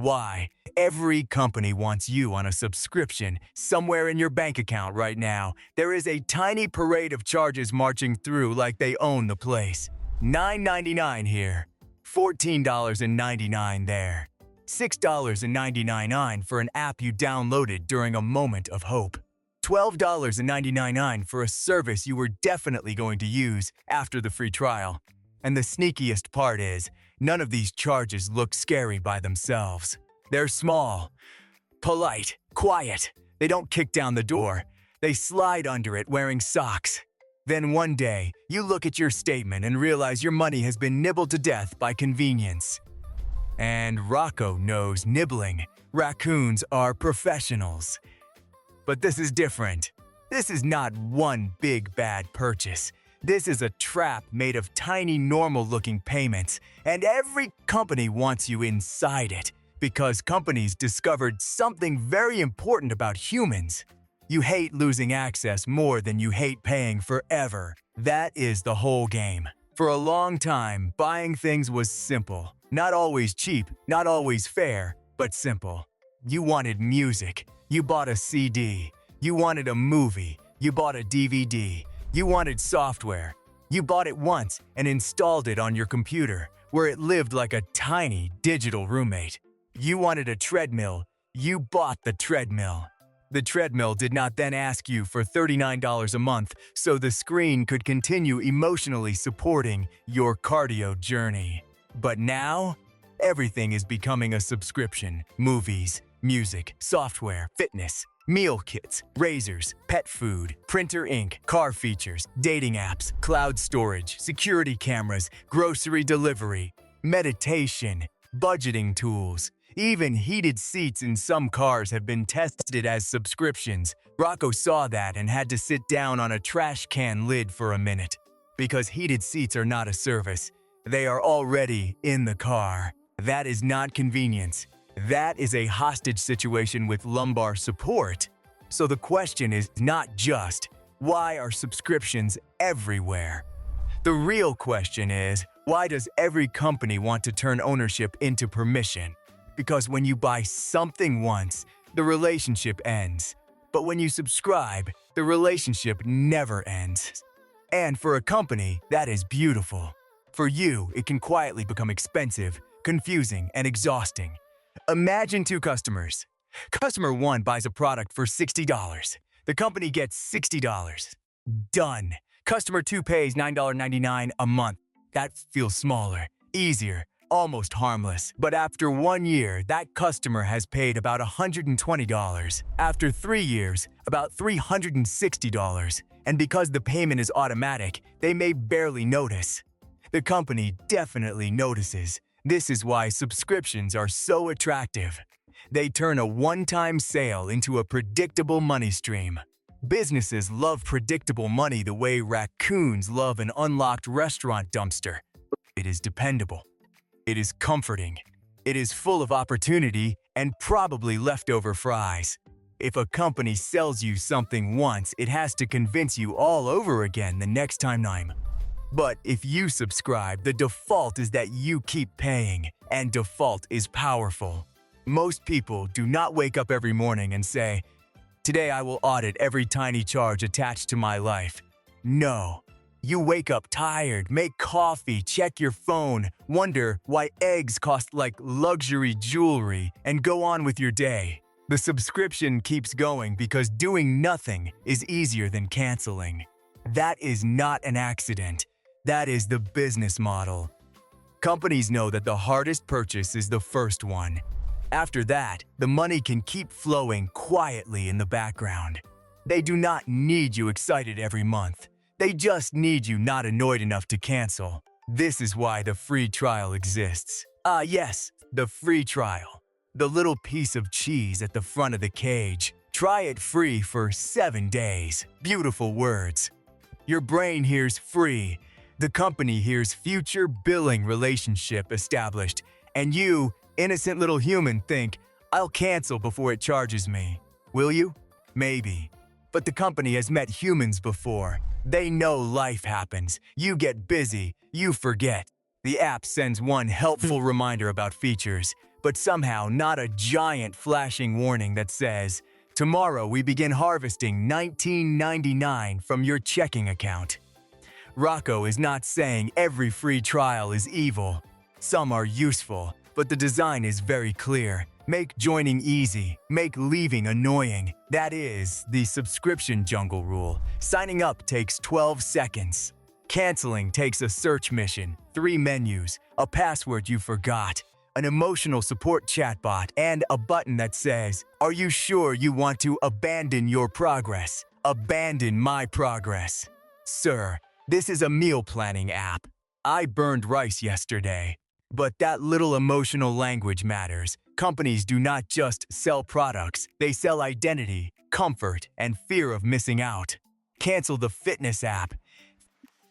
Why? Every company wants you on a subscription somewhere in your bank account right now. There is a tiny parade of charges marching through like they own the place. $9.99 here, $14.99 there, $6.99 for an app you downloaded during a moment of hope, $12.99 for a service you were definitely going to use after the free trial. And the sneakiest part is, none of these charges look scary by themselves. They're small, polite, quiet. They don't kick down the door. They slide under it wearing socks. Then one day, you look at your statement and realize your money has been nibbled to death by convenience. And Rocco knows nibbling. Raccoons are professionals. But this is different. This is not one big bad purchase. This is a trap made of tiny normal-looking payments, and every company wants you inside it because companies discovered something very important about humans. You hate losing access more than you hate paying forever. That is the whole game. For a long time, buying things was simple. Not always cheap, not always fair, but simple. You wanted music. You bought a CD. You wanted a movie. You bought a DVD. You wanted software. You bought it once and installed it on your computer, where it lived like a tiny digital roommate. You wanted a treadmill. You bought the treadmill. The treadmill did not then ask you for $39 a month, so the screen could continue emotionally supporting your cardio journey. But now, everything is becoming a subscription. Movies, music, software, fitness, meal kits, razors, pet food, printer ink, car features, dating apps, cloud storage, security cameras, grocery delivery, meditation, budgeting tools. Even heated seats in some cars have been tested as subscriptions. Rocco saw that and had to sit down on a trash can lid for a minute. Because heated seats are not a service. They are already in the car. That is not convenience. That is a hostage situation with lumbar support. So the question is not just, why are subscriptions everywhere? The real question is, why does every company want to turn ownership into permission? Because when you buy something once, the relationship ends. But when you subscribe, the relationship never ends. And for a company, that is beautiful. For you, it can quietly become expensive, confusing, and exhausting. Imagine two customers. Customer 1 buys a product for $60. The company gets $60. Done. Customer 2 pays $9.99 a month. That feels smaller, easier, almost harmless. But after 1 year, that customer has paid about $120. After 3 years, about $360. And because the payment is automatic, they may barely notice. The company definitely notices. This is why subscriptions are so attractive. They turn a one-time sale into a predictable money stream. Businesses love predictable money the way raccoons love an unlocked restaurant dumpster. It is dependable. It is comforting. It is full of opportunity and probably leftover fries. If a company sells you something once, it has to convince you all over again the next time. But if you subscribe, the default is that you keep paying, and default is powerful. Most people do not wake up every morning and say, "Today I will audit every tiny charge attached to my life." No. You wake up tired, make coffee, check your phone, wonder why eggs cost like luxury jewelry, and go on with your day. The subscription keeps going because doing nothing is easier than canceling. That is not an accident. That is the business model. Companies know that the hardest purchase is the first one. After that, the money can keep flowing quietly in the background. They do not need you excited every month. They just need you not annoyed enough to cancel. This is why the free trial exists. Yes, the free trial. The little piece of cheese at the front of the cage. Try it free for 7 days. Beautiful words. Your brain hears free. The company hears future billing relationship established. And you, innocent little human, think, "I'll cancel before it charges me." Will you? Maybe. But the company has met humans before. They know life happens. You get busy. You forget. The app sends one helpful reminder about features. but somehow not a giant flashing warning that says, "Tomorrow we begin harvesting $19.99 from your checking account." Rocco is not saying every free trial is evil. Some are useful, but the design is very clear. Make joining easy, make leaving annoying. That is the subscription jungle rule. Signing up takes 12 seconds. Canceling takes a search mission, 3 menus, a password you forgot, an emotional support chatbot, and a button that says, "Are you sure you want to abandon your progress? Abandon my progress." Sir, this is a meal planning app. I burned rice yesterday. But that little emotional language matters. Companies do not just sell products, they sell identity, comfort, and fear of missing out. Cancel the fitness app,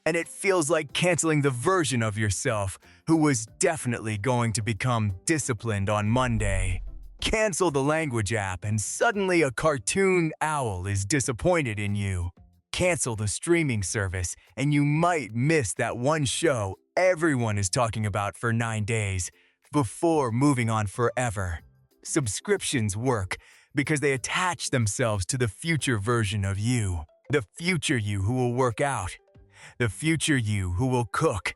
and it feels like canceling the version of yourself who was definitely going to become disciplined on Monday. Cancel the language app, and suddenly a cartoon owl is disappointed in you. Cancel the streaming service, and you might miss that one show everyone is talking about for 9 days before moving on forever. Subscriptions work because they attach themselves to the future version of you. The future you who will work out. The future you who will cook.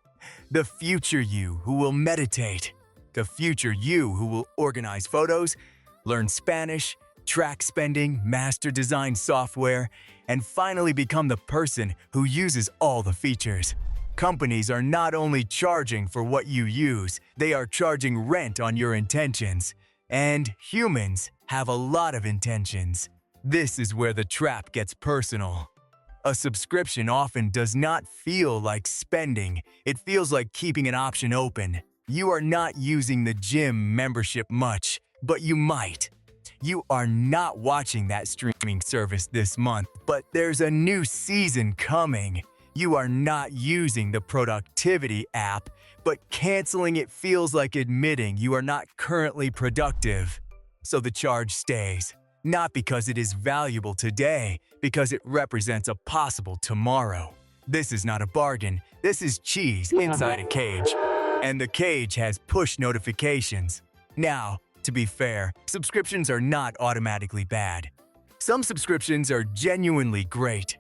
The future you who will meditate. The future you who will organize photos, learn Spanish, track spending, master design software, and finally become the person who uses all the features. Companies are not only charging for what you use, they are charging rent on your intentions. And humans have a lot of intentions. This is where the trap gets personal. A subscription often does not feel like spending. It feels like keeping an option open. You are not using the gym membership much, but you might. You are not watching that streaming service this month, but there's a new season coming. You are not using the productivity app, but canceling it feels like admitting you are not currently productive. So the charge stays, not because it is valuable today, because it represents a possible tomorrow. This is not a bargain. This is cheese inside a cage. And the cage has push notifications. Now, to be fair, subscriptions are not automatically bad. Some subscriptions are genuinely great.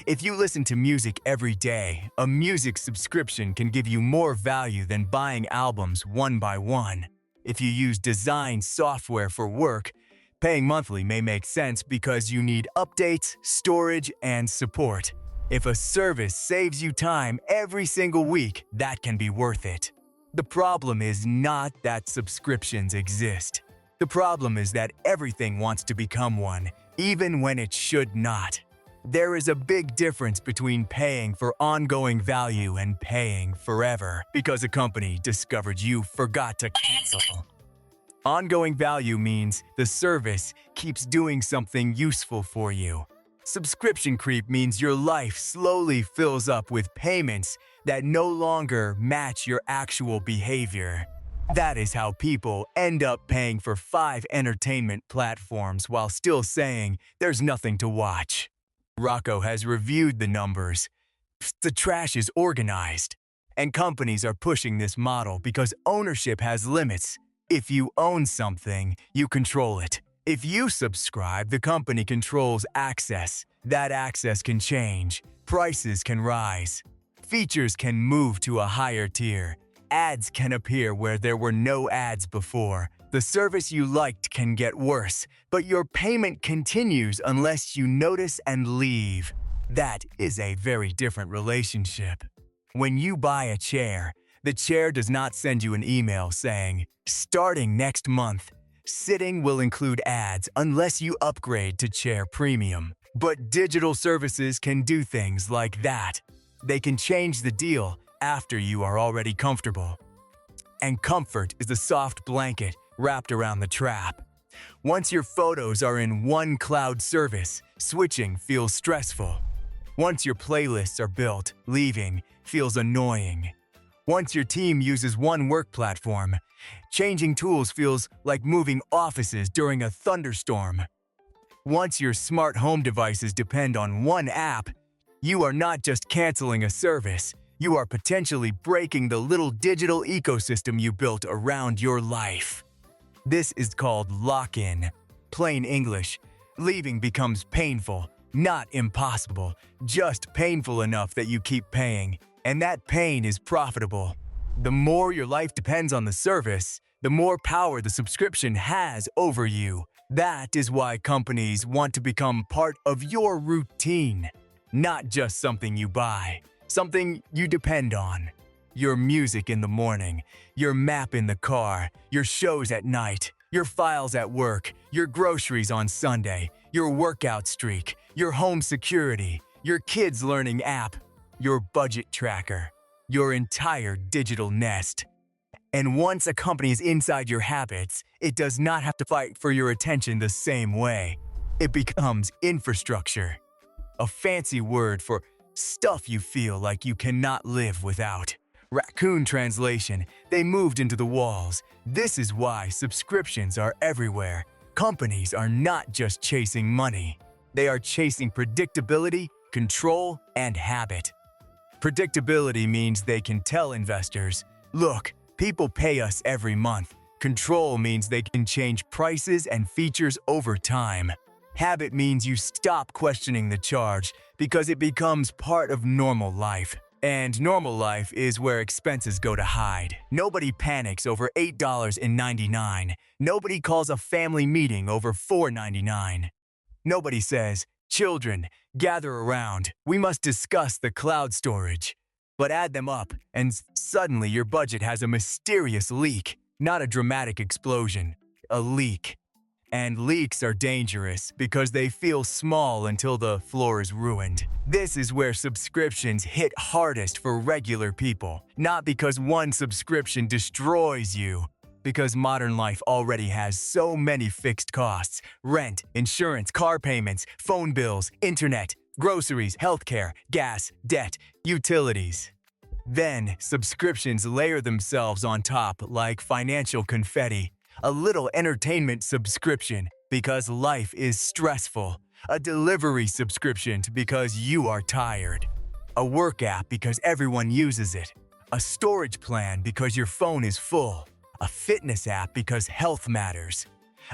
If you listen to music every day, a music subscription can give you more value than buying albums one by one. If you use design software for work, paying monthly may make sense because you need updates, storage, and support. If a service saves you time every single week, that can be worth it. The problem is not that subscriptions exist. The problem is that everything wants to become one, even when it should not. There is a big difference between paying for ongoing value and paying forever because a company discovered you forgot to cancel. Ongoing value means the service keeps doing something useful for you. Subscription creep means your life slowly fills up with payments that no longer match your actual behavior. That is how people end up paying for 5 entertainment platforms while still saying there's nothing to watch. Rocco has reviewed the numbers. The trash is organized. And companies are pushing this model because ownership has limits. If you own something, you control it. If you subscribe, the company controls access. That access can change. Prices can rise. Features can move to a higher tier. Ads can appear where there were no ads before. The service you liked can get worse, but your payment continues unless you notice and leave. That is a very different relationship. When you buy a chair, the chair does not send you an email saying, "Starting next month, sitting will include ads unless you upgrade to Chair Premium." But digital services can do things like that. They can change the deal after you are already comfortable. And comfort is the soft blanket wrapped around the trap. Once your photos are in one cloud service, switching feels stressful. Once your playlists are built, leaving feels annoying. Once your team uses one work platform, changing tools feels like moving offices during a thunderstorm. Once your smart home devices depend on one app, you are not just canceling a service, you are potentially breaking the little digital ecosystem you built around your life. This is called lock-in. Plain English, leaving becomes painful, not impossible, just painful enough that you keep paying. And that pain is profitable. The more your life depends on the service, the more power the subscription has over you. That is why companies want to become part of your routine, not just something you buy, something you depend on. Your music in the morning, your map in the car, your shows at night, your files at work, your groceries on Sunday, your workout streak, your home security, your kids' learning app, your budget tracker, your entire digital nest. And once a company is inside your habits, it does not have to fight for your attention the same way. It becomes infrastructure, a fancy word for stuff you feel like you cannot live without. Raccoon translation, they moved into the walls. This is why subscriptions are everywhere. Companies are not just chasing money. They are chasing predictability, control, and habit. Predictability means they can tell investors, look, people pay us every month. Control means they can change prices and features over time. Habit means you stop questioning the charge because it becomes part of normal life. And normal life is where expenses go to hide. Nobody panics over $8.99. Nobody calls a family meeting over $4.99. Nobody says, children, gather around. We must discuss the cloud storage. But add them up, and suddenly your budget has a mysterious leak. Not a dramatic explosion, a leak. And leaks are dangerous because they feel small until the floor is ruined. This is where subscriptions hit hardest for regular people. Not because one subscription destroys you, because modern life already has so many fixed costs: rent, insurance, car payments, phone bills, internet, groceries, healthcare, gas, debt, utilities. Then, subscriptions layer themselves on top like financial confetti. A little entertainment subscription because life is stressful. A delivery subscription because you are tired. A work app because everyone uses it. A storage plan because your phone is full. A fitness app because health matters.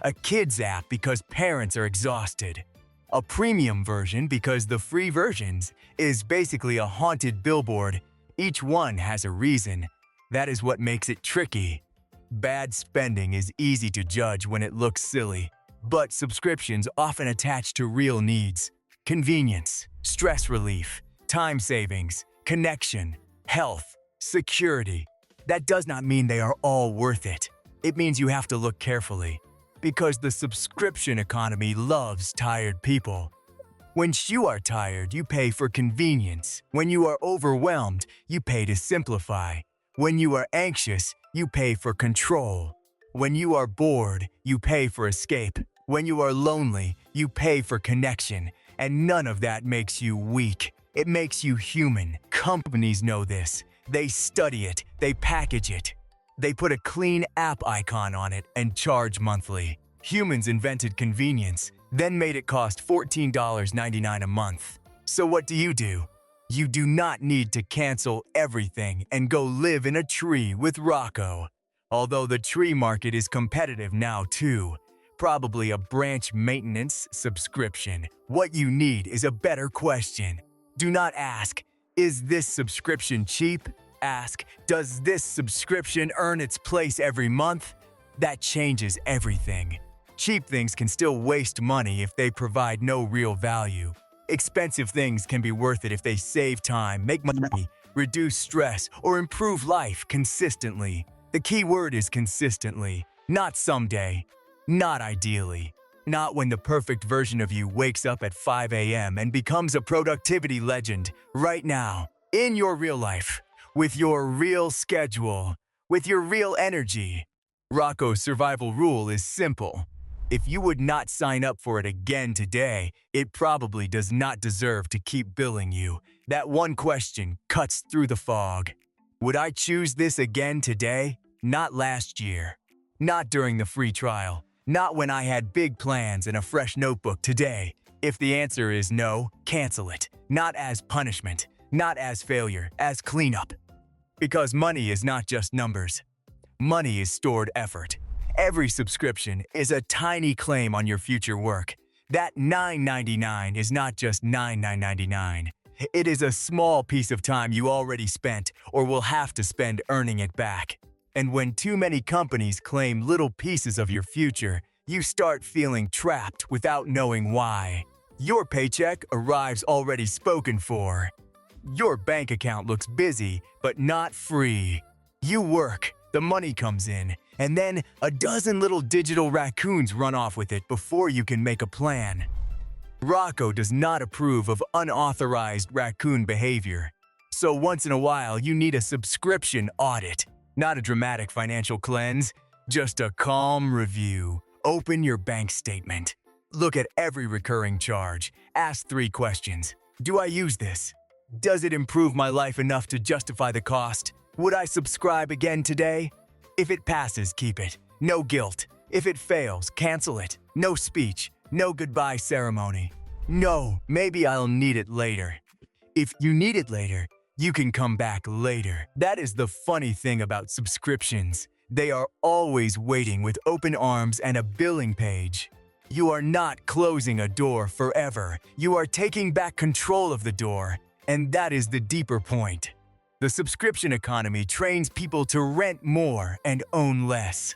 A kids app because parents are exhausted. A premium version because the free versions is basically a haunted billboard. Each one has a reason. That is what makes it tricky. Bad spending is easy to judge when it looks silly, but subscriptions often attach to real needs: convenience, stress relief, time savings, connection, health, security. That does not mean they are all worth it. It means you have to look carefully, because the subscription economy loves tired people. When you are tired, you pay for convenience. When you are overwhelmed, you pay to simplify. When you are anxious, you pay for control. When you are bored, you pay for escape. When you are lonely, you pay for connection. And none of that makes you weak. It makes you human. Companies know this. They study it. They package it. They put a clean app icon on it and charge monthly. Humans invented convenience, then made it cost $14.99 a month. So what do? You do not need to cancel everything and go live in a tree with Rocco. Although the tree market is competitive now too. Probably a branch maintenance subscription. What you need is a better question. Do not ask, is this subscription cheap? Ask, does this subscription earn its place every month? That changes everything. Cheap things can still waste money if they provide no real value. Expensive things can be worth it if they save time, make money, reduce stress, or improve life consistently. The key word is consistently, not someday, not ideally, not when the perfect version of you wakes up at 5 a.m. and becomes a productivity legend. Right now, in your real life, with your real schedule, with your real energy. Rocco's survival rule is simple. If you would not sign up for it again today, it probably does not deserve to keep billing you. That one question cuts through the fog. Would I choose this again today? Not last year. Not during the free trial. Not when I had big plans and a fresh notebook today. If the answer is no, cancel it. Not as punishment. Not as failure, as cleanup. Because money is not just numbers. Money is stored effort. Every subscription is a tiny claim on your future work. That $9.99 is not just $9.99. It is a small piece of time you already spent or will have to spend earning it back. And when too many companies claim little pieces of your future, you start feeling trapped without knowing why. Your paycheck arrives already spoken for. Your bank account looks busy, but not free. You work, the money comes in, and then a dozen little digital raccoons run off with it before you can make a plan. Rocco does not approve of unauthorized raccoon behavior. So once in a while, you need a subscription audit. Not a dramatic financial cleanse, just a calm review. Open your bank statement. Look at every recurring charge. Ask 3 questions. Do I use this? Does it improve my life enough to justify the cost? Would I subscribe again today? If it passes, keep it. No guilt. If it fails, cancel it. No speech. No goodbye ceremony. No, maybe I'll need it later. If you need it later, you can come back later. That is the funny thing about subscriptions. They are always waiting with open arms and a billing page. You are not closing a door forever. You are taking back control of the door. And that is the deeper point. The subscription economy trains people to rent more and own less.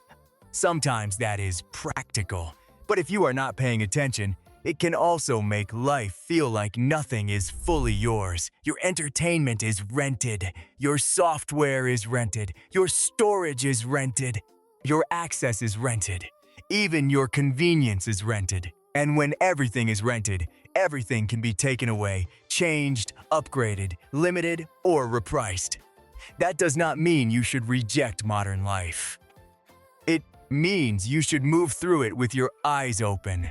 Sometimes that is practical, but if you are not paying attention, it can also make life feel like nothing is fully yours. Your entertainment is rented, your software is rented, your storage is rented, your access is rented, even your convenience is rented. And when everything is rented, everything can be taken away, changed, upgraded, limited, or repriced. That does not mean you should reject modern life. It means you should move through it with your eyes open.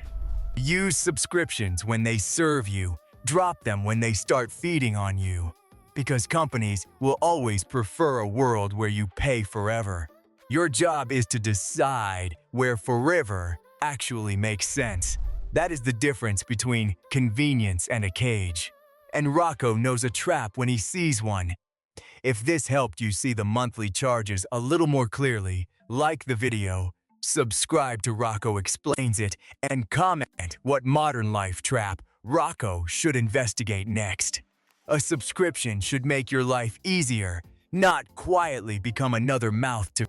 Use subscriptions when they serve you. Drop them when they start feeding on you. Because companies will always prefer a world where you pay forever. Your job is to decide where forever actually makes sense. That is the difference between convenience and a cage. And Rocco knows a trap when he sees one. If this helped you see the monthly charges a little more clearly, like the video, subscribe to Rocco Explains It, and comment what modern life trap Rocco should investigate next. A subscription should make your life easier, not quietly become another mouth to